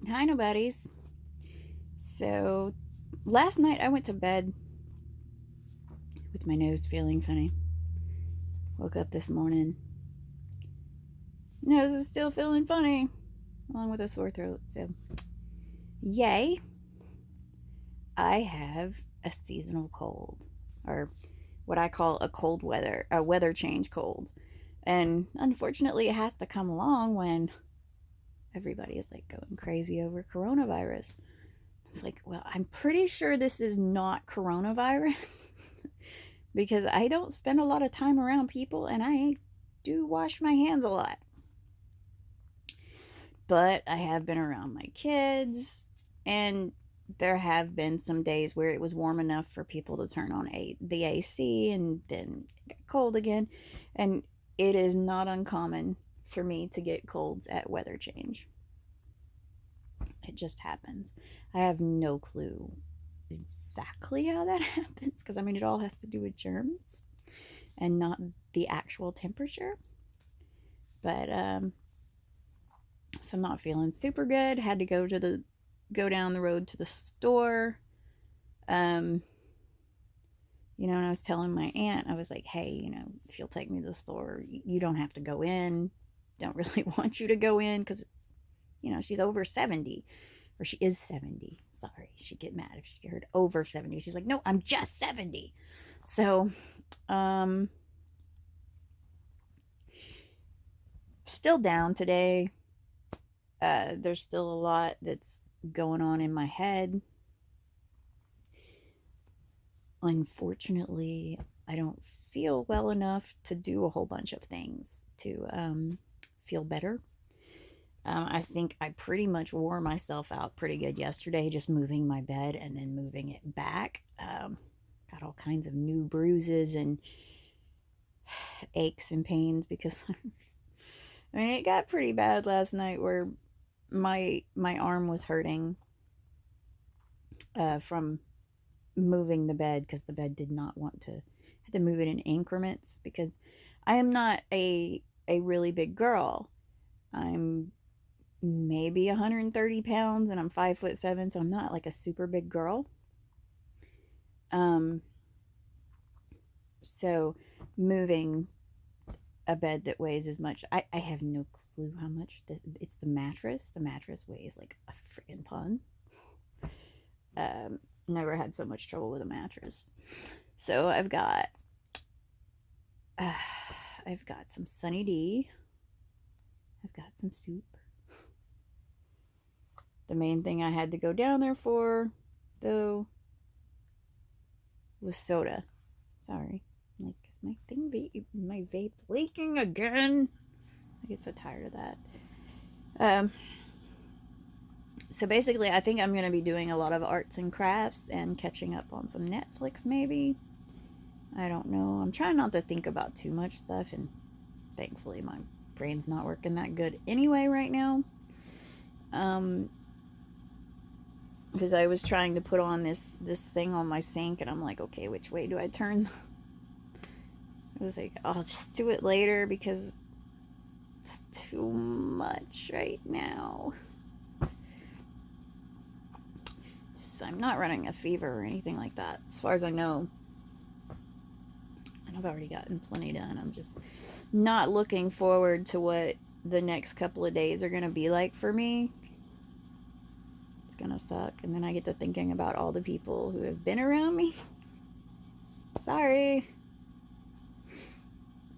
Hi, nobodies. So, last night I went to bed with my nose feeling funny. Woke up this morning, nose is still feeling funny, along with a sore throat. So, yay, I have a seasonal cold, or what I call a weather change cold. And unfortunately, it has to come along when everybody is like going crazy over coronavirus. It's like, well, I'm pretty sure this is not coronavirus. Because I don't spend a lot of time around people and I do wash my hands a lot. But I have been around my kids, and there have been some days where it was warm enough for people to turn on the AC, and then it got cold again. And it is not uncommon for me to get colds at weather change. It just happens. I have no clue exactly how that happens because I mean, it all has to do with germs and not the actual temperature. But so I'm not feeling super good. Had to go down the road to the store. Um, and I was telling my aunt, I was like, hey, if you'll take me to the store, you don't have to go in. Don't really want you to go in because it's, she's over 70, or she is 70. Sorry, she'd get mad if she heard over 70. She's like, no, I'm just 70. So, um, still down today. There's still a lot that's going on in my head. Unfortunately, I don't feel well enough to do a whole bunch of things to feel better. I think I pretty much wore myself out pretty good yesterday, just moving my bed and then moving it back. Got all kinds of new bruises and aches and pains because I mean it got pretty bad last night where my arm was hurting from moving the bed because the bed did not want to. I had to move it in increments because I am not a really big girl. I'm maybe 130 pounds and I'm 5'7", so I'm not like a super big girl. Um, so moving a bed that weighs as much, I have no clue how much it's the mattress. The mattress weighs like a freaking ton. Never had so much trouble with a mattress. So uh, I've got some Sunny D. I've got some soup. The main thing I had to go down there for, though, was soda. Sorry. Like, is my vape leaking again? I get so tired of that. Um, so basically, I think I'm going to be doing a lot of arts and crafts and catching up on some Netflix, maybe. I don't know. I'm trying not to think about too much stuff, and thankfully, my brain's not working that good anyway right now. Um, because I was trying to put on this thing on my sink, and I'm like, okay, which way do I turn? I was like, I'll just do it later because it's too much right now. So I'm not running a fever or anything like that, as far as I know. And I've already gotten plenty done. I'm just not looking forward to what the next couple of days are going to be like for me. It's going to suck. And then I get to thinking about all the people who have been around me. Sorry.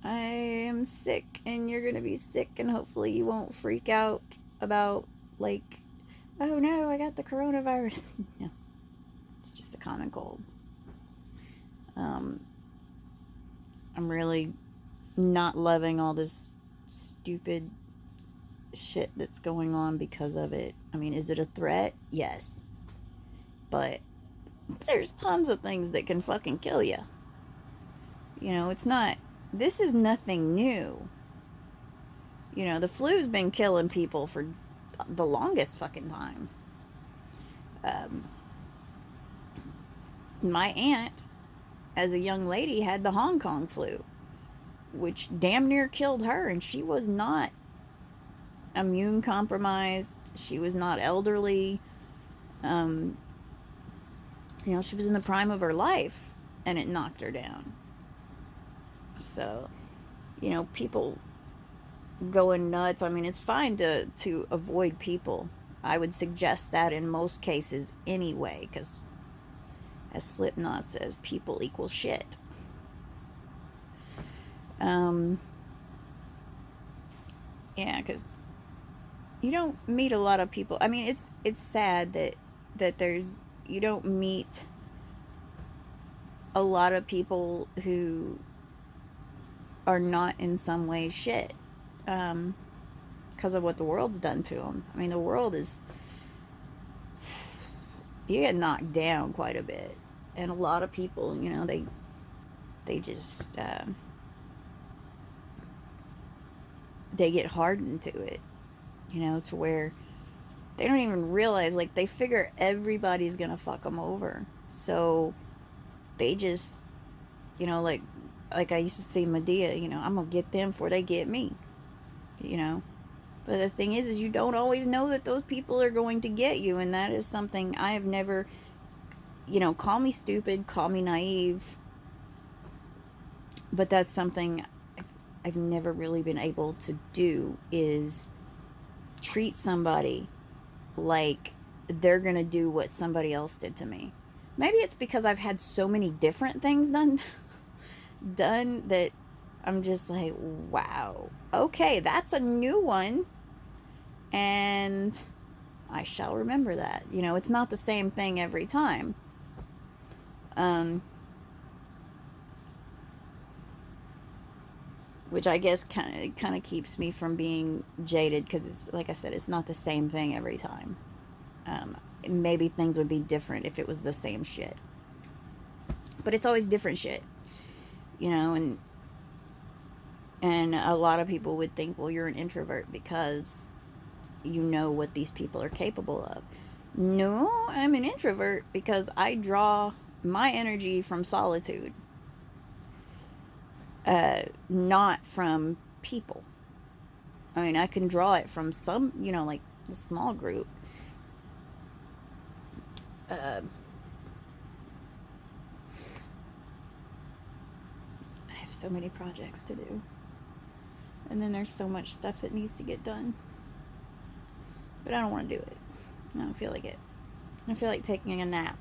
I am sick and you're going to be sick, and hopefully you won't freak out about, like, oh no, I got the coronavirus. No, it's just a common cold. Um, I'm really not loving all this stupid shit that's going on because of it. I mean, is it a threat? Yes. But there's tons of things that can fucking kill you. It's not, this is nothing new. The flu's been killing people for the longest fucking time. Um, my aunt, as a young lady, had the Hong Kong flu, which damn near killed her, and she was not immune compromised. She was not elderly. Um, she was in the prime of her life, and it knocked her down. So, people going nuts. I mean, it's fine to avoid people. I would suggest that in most cases anyway, because as Slipknot says, people equal shit. Yeah, because you don't meet a lot of people. I mean, it's sad that you don't meet a lot of people who are not in some way shit, because of what the world's done to them. I mean, the world is, you get knocked down quite a bit, and a lot of people, they just they get hardened to it, to where they don't even realize, like, they figure everybody's gonna fuck them over, so they just, like I used to say Medea, I'm gonna get them before they get me, but the thing is you don't always know that those people are going to get you, and that is something I have never, call me stupid, call me naive, but that's something I've never really been able to do, is treat somebody like they're gonna do what somebody else did to me. Maybe it's because I've had so many different things done that I'm just like, wow, okay, that's a new one, and I shall remember that. It's not the same thing every time. Which I guess kind of keeps me from being jaded, because it's, like I said, it's not the same thing every time. Maybe things would be different if it was the same shit, but it's always different shit, and a lot of people would think, well, you're an introvert because you know what these people are capable of. No, I'm an introvert because I draw my energy from solitude, not from people. I mean, I can draw it from some, like the small group. I have so many projects to do. And then there's so much stuff that needs to get done. But I don't want to do it. I don't feel like it. I feel like taking a nap.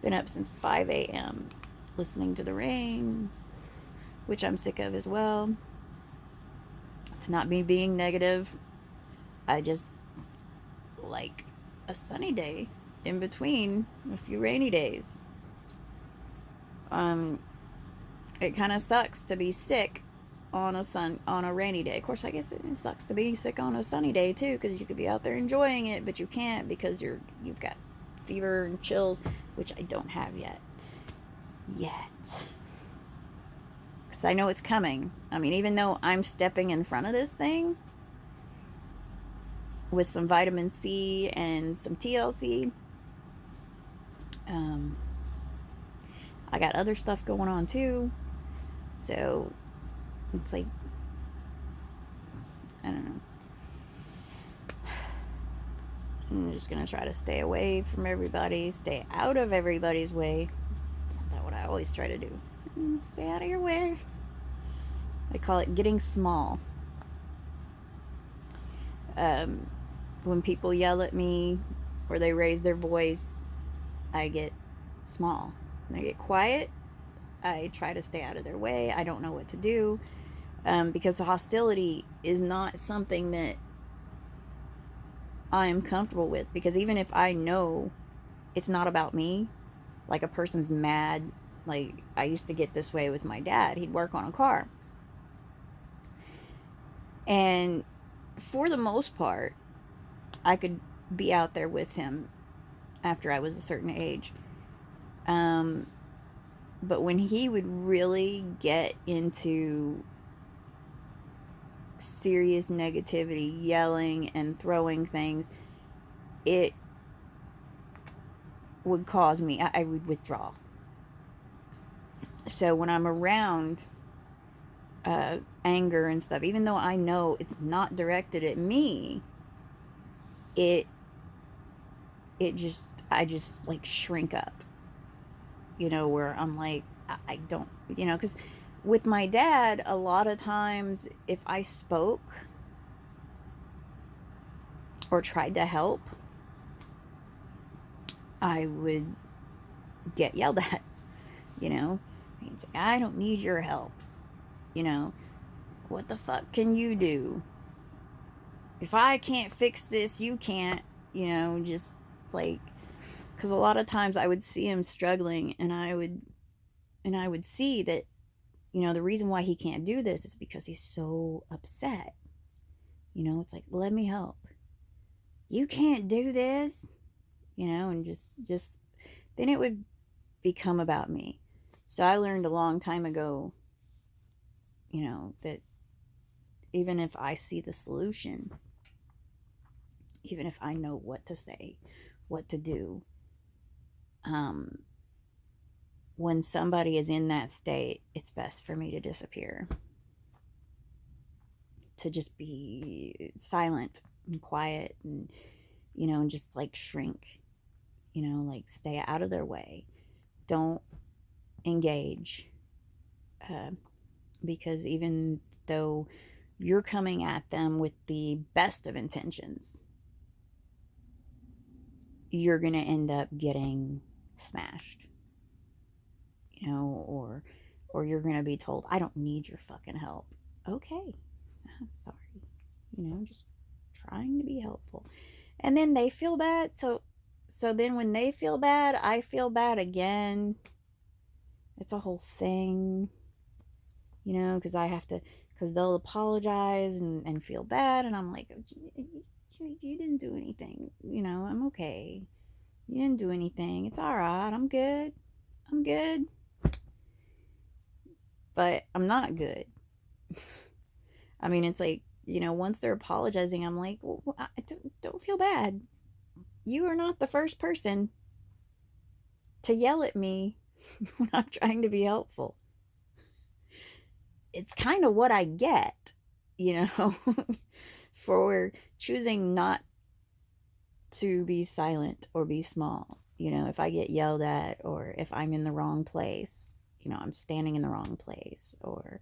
Been up since 5 a.m. listening to the rain, which I'm sick of as well. It's not me being negative. I just like a sunny day in between a few rainy days. It kind of sucks to be sick on a rainy day. Of course, I guess it sucks to be sick on a sunny day too, because you could be out there enjoying it, but you can't because you've got fever and chills, which I don't have yet. Because I know it's coming. I mean, even though I'm stepping in front of this thing with some vitamin C and some TLC, I got other stuff going on too. So it's like, I don't know. I'm just gonna try to stay away from everybody, stay out of everybody's way. Isn't that what I always try to do? Stay out of your way. I call it getting small. When people yell at me or they raise their voice, I get small. When I get quiet, I try to stay out of their way. I don't know what to do, because the hostility is not something that I am comfortable with. Because even if I know it's not about me, like a person's mad, like I used to get this way with my dad. He'd work on a car. And for the most part, I could be out there with him after I was a certain age. But when he would really get into serious negativity, yelling and throwing things, it would cause me, I would withdraw. So when I'm around anger and stuff, even though I know it's not directed at me, it I just like shrink up, where I'm like, I don't, because with my dad, a lot of times if I spoke or tried to help, I would get yelled at, you know. He'd say, I don't need your help, you know. What the fuck can you do? If I can't fix this, you can't, just like, because a lot of times I would see him struggling, and I would see that, the reason why he can't do this is because he's so upset. It's like, let me help. You can't do this, and just then it would become about me. So I learned a long time ago, that even if I see the solution, even if I know what to say, what to do, when somebody is in that state, it's best for me to disappear, to just be silent and quiet, and and just like shrink, like stay out of their way. Don't engage, uh, because even though you're coming at them with the best of intentions, you're going to end up getting smashed, or you're going to be told, I don't need your fucking help. Okay, I'm sorry, just trying to be helpful. And then they feel bad. So then when they feel bad, I feel bad again. It's a whole thing, because I have to, because they'll apologize and feel bad. And I'm like, you didn't do anything. I'm okay. You didn't do anything. It's all right. I'm good. I'm good. But I'm not good. I mean, it's like, once they're apologizing, I'm like, well, don't feel bad. You are not the first person to yell at me when I'm trying to be helpful. It's kind of what I get, for choosing not to be silent or be small. If I get yelled at, or if I'm in the wrong place, I'm standing in the wrong place, or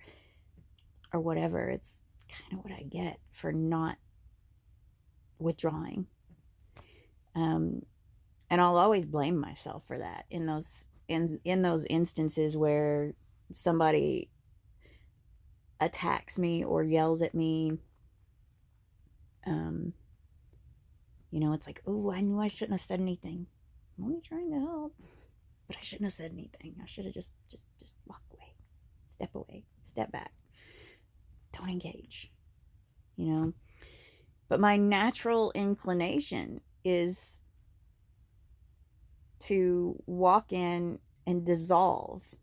whatever, it's kind of what I get for not withdrawing. And I'll always blame myself for that in those instances where somebody attacks me or yells at me. It's like, oh, I knew I shouldn't have said anything. I'm only trying to help, but I shouldn't have said anything. I should have just walk away, step back, don't engage. But my natural inclination is to walk in and dissolve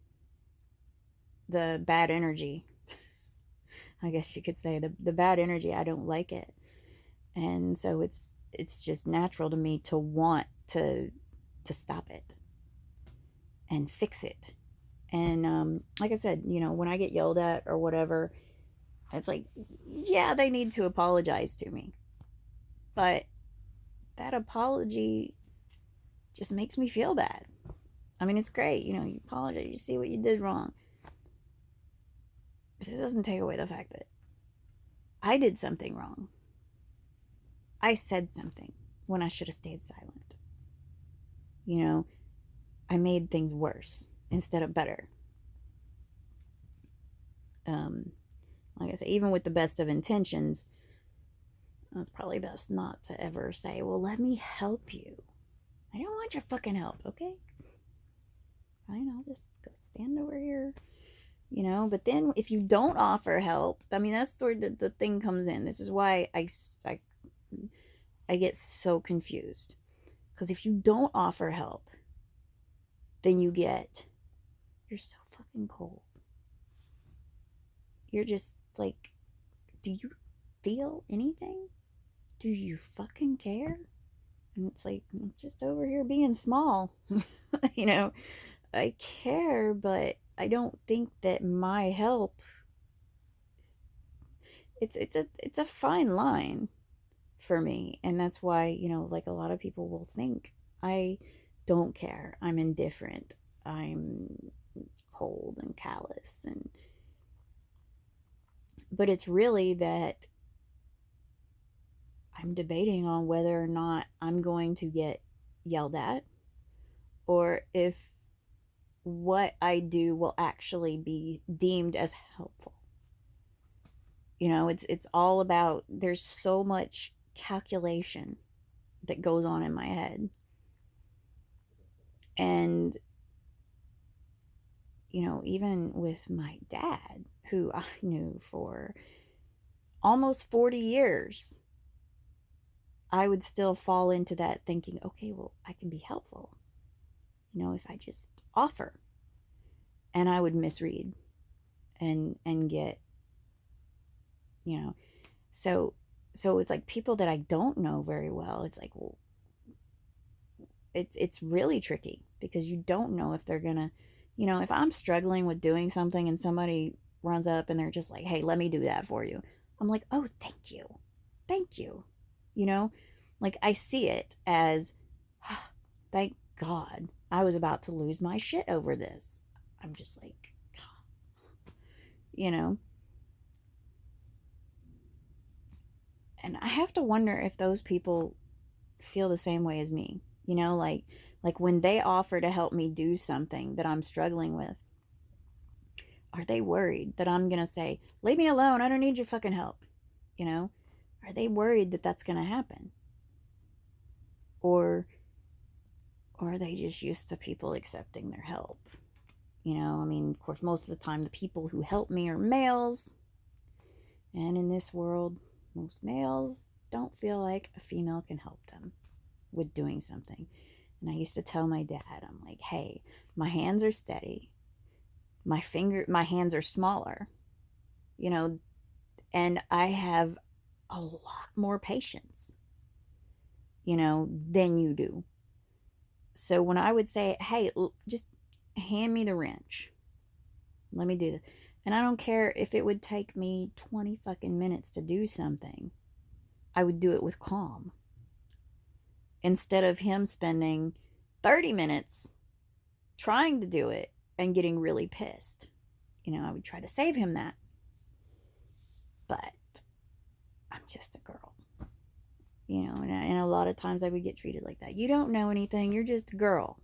the bad energy. I guess you could say the bad energy. I don't like it. And so it's just natural to me to want to stop it and fix it. And like I said, when I get yelled at or whatever, it's like, yeah, they need to apologize to me. But that apology just makes me feel bad. I mean, it's great, you apologize, you see what you did wrong. But it doesn't take away the fact that I did something wrong. I said something when I should have stayed silent. I made things worse instead of better. Like I said, even with the best of intentions, it's probably best not to ever say, well, let me help you. I don't want your fucking help, okay? Fine, I'll just go stand over here. But then if you don't offer help, I mean, that's where the thing comes in. This is why I get so confused. Because if you don't offer help, then you're so fucking cold. You're just like, do you feel anything? Do you fucking care? And it's like, I'm just over here being small. I care, but I don't think that my help it's a fine line for me. And that's why, like a lot of people will think I don't care. I'm indifferent. I'm cold and callous, and but it's really that I'm debating on whether or not I'm going to get yelled at, or if what I do will actually be deemed as helpful. It's all about, there's so much calculation that goes on in my head. And even with my dad, who I knew for almost 40 years, I would still fall into that thinking, okay, well, I can be helpful, if I just offer. And I would misread and get, so it's like people that I don't know very well. It's like, well, it's really tricky because you don't know if they're gonna, if I'm struggling with doing something and somebody runs up and they're just like, hey, let me do that for you, I'm like, oh, thank you, thank you. Like I see it as, oh, thank God, I was about to lose my shit over this. I'm just like, you know and I have to wonder if those people feel the same way as me. Like when they offer to help me do something that I'm struggling with, are they worried that I'm going to say, leave me alone, I don't need your fucking help? Are they worried that that's going to happen? Or are they just used to people accepting their help? I mean, of course, most of the time the people who help me are males, and in this world, most males don't feel like a female can help them with doing something. And I used to tell my dad, I'm like, hey, my hands are steady, my hands are smaller, and I have a lot more patience, than you do. So when I would say, hey, just hand me the wrench, let me do this. And I don't care if it would take me 20 fucking minutes to do something, I would do it with calm. Instead of him spending 30 minutes trying to do it and getting really pissed. I would try to save him that. But I'm just a girl. And a lot of times I would get treated like that. You don't know anything, you're just a girl.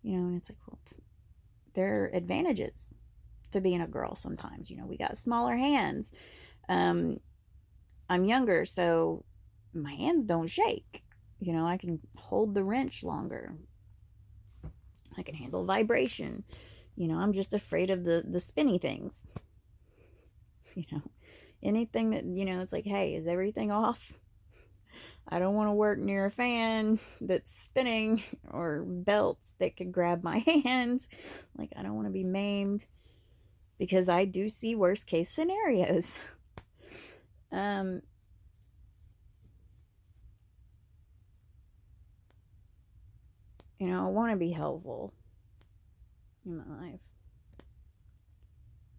And it's like, well, there are advantages to being a girl sometimes. We got smaller hands. I'm younger, so my hands don't shake. I can hold the wrench longer. I can handle vibration. I'm just afraid of the spinny things. Anything that, it's like, hey, is everything off? I don't want to work near a fan that's spinning or belts that could grab my hands. Like, I don't want to be maimed, because I do see worst case scenarios. I want to be helpful in my life,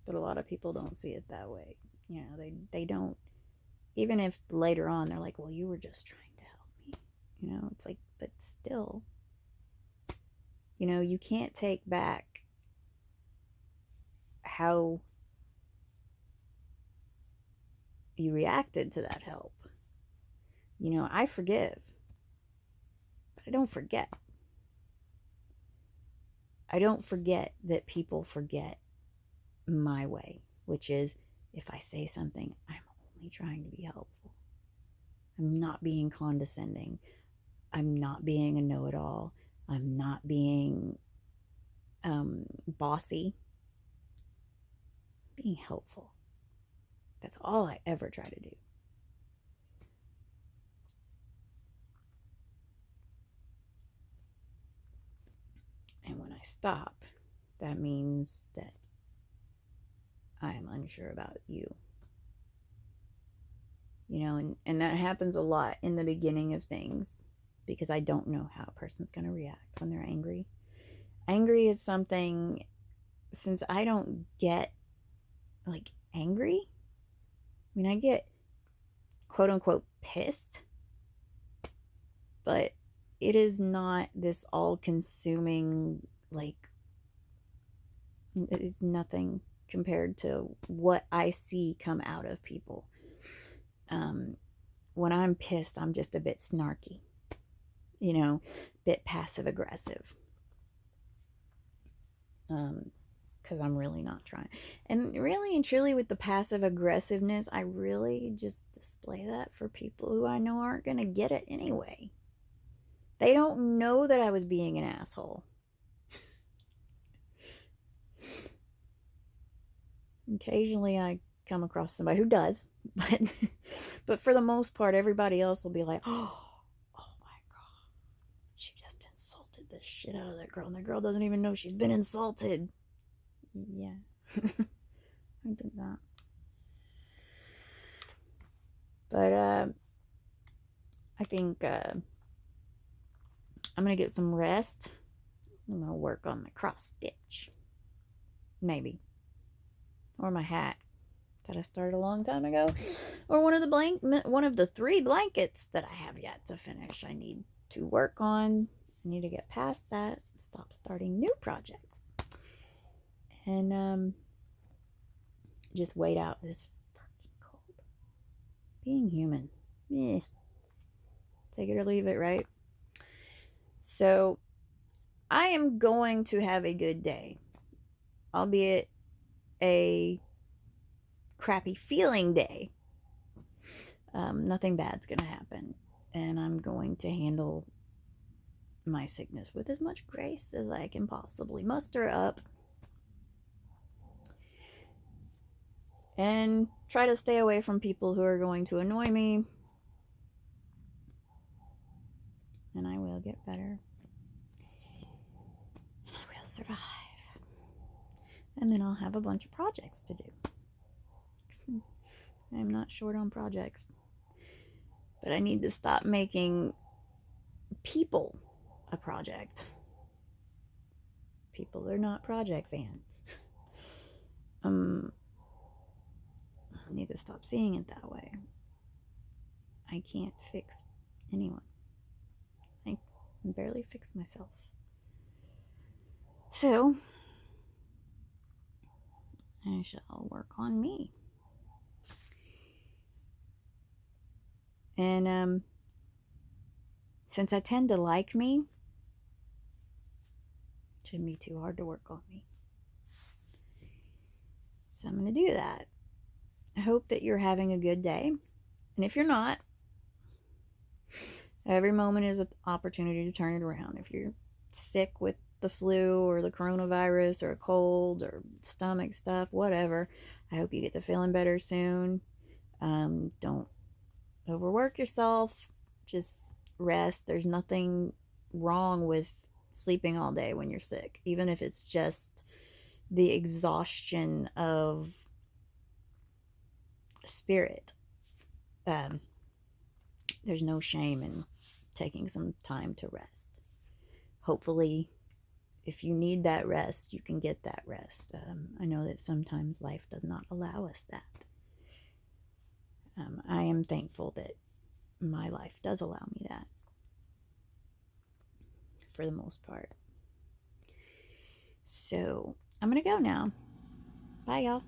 but a lot of people don't see it that way. They don't, even if later on they're like, well, you were just trying to help me. It's like, but still, you can't take back how you reacted to that help. I forgive, but I don't forget. I don't forget that people forget my way, which is, if I say something, I'm only trying to be helpful. I'm not being condescending. I'm not being a know-it-all. I'm not being bossy. Being helpful. That's all I ever try to do. And when I stop, that means that I am unsure about you. And that happens a lot in the beginning of things, because I don't know how a person's going to react when they're angry. Angry is something, since I don't get like angry, mean, I get quote unquote pissed, but it is not this all consuming, like, it's nothing compared to what I see come out of people. When I'm pissed, I'm just a bit snarky, a bit passive aggressive. Because I'm really not trying. And really and truly, with the passive aggressiveness, I really just display that for people who I know aren't going to get it anyway. They don't know that I was being an asshole. Occasionally I come across somebody who does, but for the most part, everybody else will be like, oh my God, she just insulted the shit out of that girl, and the girl doesn't even know she's been insulted. Yeah, I did that. But I think I'm gonna get some rest. I'm gonna work on my cross stitch, maybe, or my hat that I started a long time ago, or one of the 3 blankets that I have yet to finish. I need to work on. I need to get past that. Stop starting new projects, and just wait out this fucking cold. Being human, take it or leave it, right? So I am going to have a good day, albeit a crappy feeling day. Nothing bad's gonna happen, and I'm going to handle my sickness with as much grace as I can possibly muster up, and try to stay away from people who are going to annoy me, and I will get better, and I will survive, and then I'll have a bunch of projects to do. I'm not short on projects, but I need to stop making people a project. People are not projects, Anne. I need to stop seeing it that way. I can't fix anyone. I can barely fix myself. So, I shall work on me. And since I tend to like me, it shouldn't be too hard to work on me. So I'm going to do that. I hope that you're having a good day. And if you're not, every moment is an opportunity to turn it around. If you're sick with the flu or the coronavirus or a cold or stomach stuff, whatever, I hope you get to feeling better soon. Don't overwork yourself. Just rest. There's nothing wrong with sleeping all day when you're sick, even if it's just the exhaustion of spirit. There's no shame in taking some time to rest. Hopefully, if you need that rest, you can get that rest. I know that sometimes life does not allow us that. I am thankful that my life does allow me that, for the most part. So I'm going to go now. Bye, y'all.